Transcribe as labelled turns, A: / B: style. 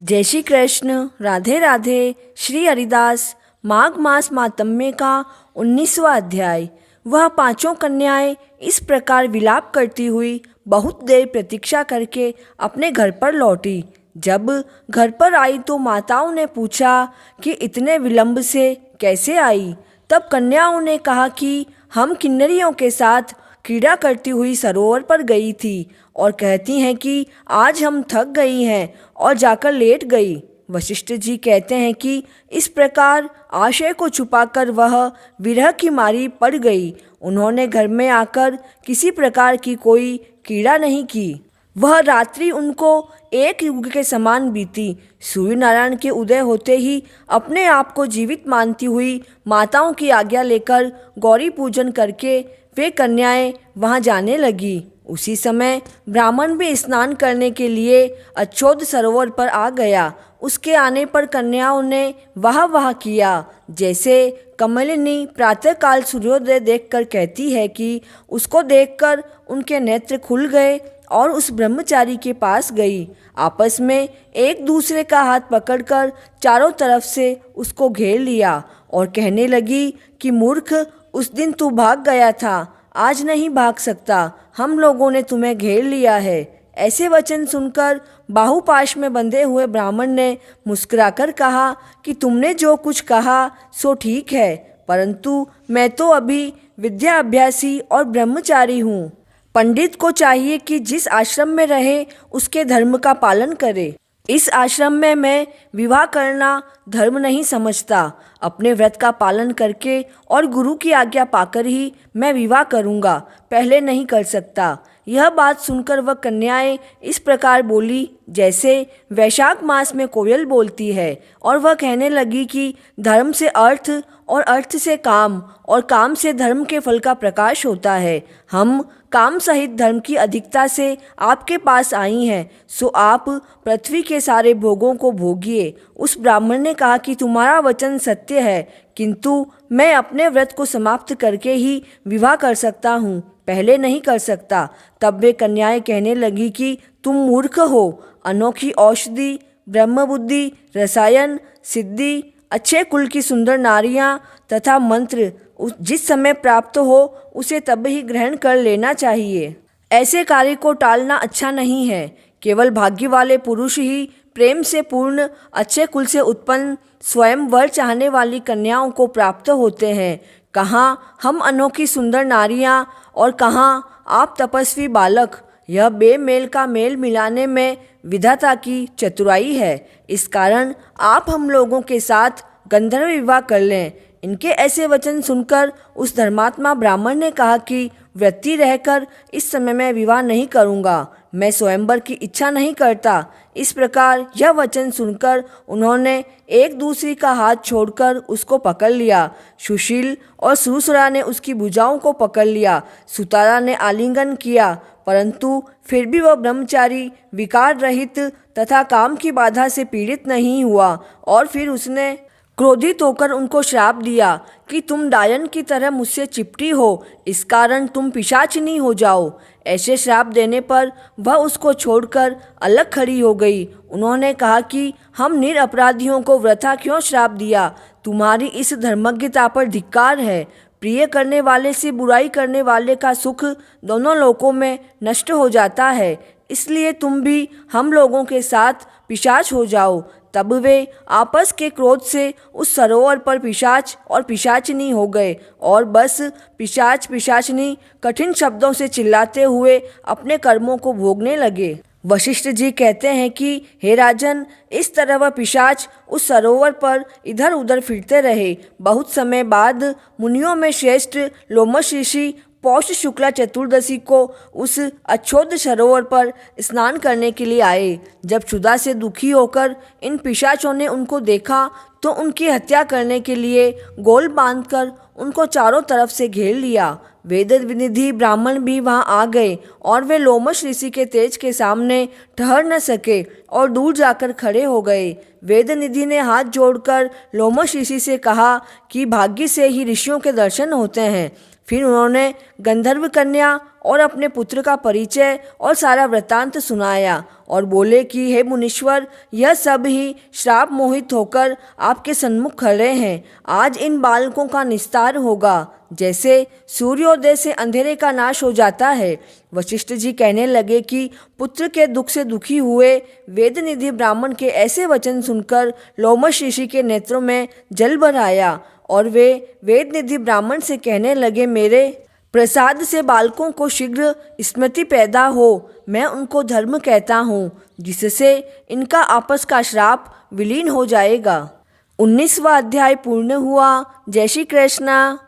A: जय श्री कृष्ण। राधे राधे। श्री हरिदास माघ मास मातम्य का 19वां अध्याय। वह पांचों कन्याएं इस प्रकार विलाप करती हुई बहुत देर प्रतीक्षा करके अपने घर पर लौटी। जब घर पर आई तो माताओं ने पूछा कि इतने विलंब से कैसे आई। तब कन्याओं ने कहा कि हम किन्नरियों के साथ क्रीड़ा करती हुई सरोवर पर गई थी और कहती हैं कि आज हम थक गई हैं और जाकर लेट गई। वशिष्ठ जी कहते हैं कि इस प्रकार आशय को छुपाकर वह विरह की मारी पड़ गई। उन्होंने घर में आकर किसी प्रकार की कोई क्रीड़ा नहीं की। वह रात्रि उनको एक युग के समान बीती। सूर्य नारायण के उदय होते ही अपने आप को जीवित मानती हुई माताओं की आज्ञा लेकर गौरी पूजन करके वे कन्याएं वहां जाने लगी। उसी समय ब्राह्मण भी स्नान करने के लिए अच्छोद सरोवर पर आ गया। उसके आने पर कन्याओं ने वाह किया। जैसे कमलिनी प्रातःकाल सूर्योदय देखकर कहती है कि उसको देखकर उनके नेत्र खुल गए और उस ब्रह्मचारी के पास गई। आपस में एक दूसरे का हाथ पकड़कर चारों तरफ से उसको घेर लिया और कहने लगी कि मूर्ख, उस दिन तू भाग गया था, आज नहीं भाग सकता, हम लोगों ने तुम्हें घेर लिया है। ऐसे वचन सुनकर बाहुपाश में बंधे हुए ब्राह्मण ने मुस्कुराकर कहा कि तुमने जो कुछ कहा सो ठीक है, परंतु मैं तो अभी विद्या अभ्यासी और ब्रह्मचारी हूँ। पंडित को चाहिए कि जिस आश्रम में रहे उसके धर्म का पालन करे। इस आश्रम में मैं विवाह करना धर्म नहीं समझता। अपने व्रत का पालन करके और गुरु की आज्ञा पाकर ही मैं विवाह करूँगा, पहले नहीं कर सकता। यह बात सुनकर वह कन्याएं इस प्रकार बोली जैसे वैशाख मास में कोयल बोलती है, और वह कहने लगी कि धर्म से अर्थ और अर्थ से काम और काम से धर्म के फल का प्रकाश होता है। हम काम सहित धर्म की अधिकता से आपके पास आई हैं, सो आप पृथ्वी के सारे भोगों को भोगिए। उस ब्राह्मण ने कहा कि तुम्हारा वचन सत्य है, किंतु मैं अपने व्रत को समाप्त करके ही विवाह कर सकता हूँ, पहले नहीं कर सकता। तब वे कन्याएं कहने लगी कि तुम मूर्ख हो। अनोखी औषधि, ब्रह्म बुद्धि, रसायन, सिद्धि, अच्छे कुल की सुंदर नारियां तथा मंत्र जिस समय प्राप्त हो उसे तब ही ग्रहण कर लेना चाहिए। ऐसे कार्य को टालना अच्छा नहीं है। केवल भाग्य वाले पुरुष ही प्रेम से पूर्ण अच्छे कुल से उत्पन्न स्वयं वर चाहने वाली कन्याओं को प्राप्त होते हैं। कहाँ हम अनोखी सुंदर नारियां और कहाँ आप तपस्वी बालक। यह बेमेल का मेल मिलाने में विधाता की चतुराई है। इस कारण आप हम लोगों के साथ गंधर्व विवाह कर लें। इनके ऐसे वचन सुनकर उस धर्मात्मा ब्राह्मण ने कहा कि वृत्ति रहकर इस समय मैं विवाह नहीं करूँगा, मैं स्वयंवर की इच्छा नहीं करता। इस प्रकार यह वचन सुनकर उन्होंने एक दूसरी का हाथ छोड़कर उसको पकड़ लिया। सुशील और सुरसुरा ने उसकी भुजाओं को पकड़ लिया। सुतारा ने आलिंगन किया, परंतु फिर भी वह ब्रह्मचारी विकार रहित तथा काम की बाधा से पीड़ित नहीं हुआ, और फिर उसने क्रोधित होकर उनको श्राप दिया कि तुम डायन की तरह मुझसे चिपटी हो, इस कारण तुम पिशाचिनी हो जाओ। ऐसे श्राप देने पर वह उसको छोड़कर अलग खड़ी हो गई। उन्होंने कहा कि हम निरपराधियों को वृथा क्यों श्राप दिया, तुम्हारी इस धर्मज्ञता पर धिक्कार है। प्रिय करने वाले से बुराई करने वाले का सुख दोनों लोकों में नष्ट हो जाता है, इसलिए तुम भी हम लोगों के साथ पिशाच हो जाओ। तब वे आपस के क्रोध से उस सरोवर पर पिशाच और पिशाचिनी हो गए और बस पिशाच पिशाचिनी कठिन शब्दों से चिल्लाते हुए अपने कर्मों को भोगने लगे। वशिष्ठ जी कहते हैं कि हे राजन, इस तरह वह पिशाच उस सरोवर पर इधर उधर फिरते रहे। बहुत समय बाद मुनियों में श्रेष्ठ लोमश ऋषि पौष शुक्ला चतुर्दशी को उस अच्छोद सरोवर पर स्नान करने के लिए आए। जब क्षुधा से दुखी होकर इन पिशाचों ने उनको देखा तो उनकी हत्या करने के लिए गोल बांधकर उनको चारों तरफ से घेर लिया। वेद विनिधि ब्राह्मण भी वहां आ गए और वे लोमश ऋषि के तेज के सामने ठहर न सके और दूर जाकर खड़े हो गए। वेद निधि ने हाथ जोड़कर लोमश ऋषि से कहा कि भाग्य से ही ऋषियों के दर्शन होते हैं। फिर उन्होंने गंधर्व कन्या और अपने पुत्र का परिचय और सारा वृत्तांत सुनाया और बोले कि हे मुनीश्वर, यह सब ही श्राप मोहित होकर आपके सन्मुख खड़े हैं। आज इन बालकों का निस्तार होगा, जैसे सूर्योदय से अंधेरे का नाश हो जाता है। वशिष्ठ जी कहने लगे कि पुत्र के दुख से दुखी हुए वेदनिधि ब्राह्मण के ऐसे वचन सुनकर लोमश ऋषि के नेत्रों में जल भर आया और वे वेदनिधि ब्राह्मण से कहने लगे, मेरे प्रसाद से बालकों को शीघ्र स्मृति पैदा हो। मैं उनको धर्म कहता हूँ, जिससे इनका आपस का श्राप विलीन हो जाएगा। 19वां अध्याय पूर्ण हुआ। जय श्री कृष्णा।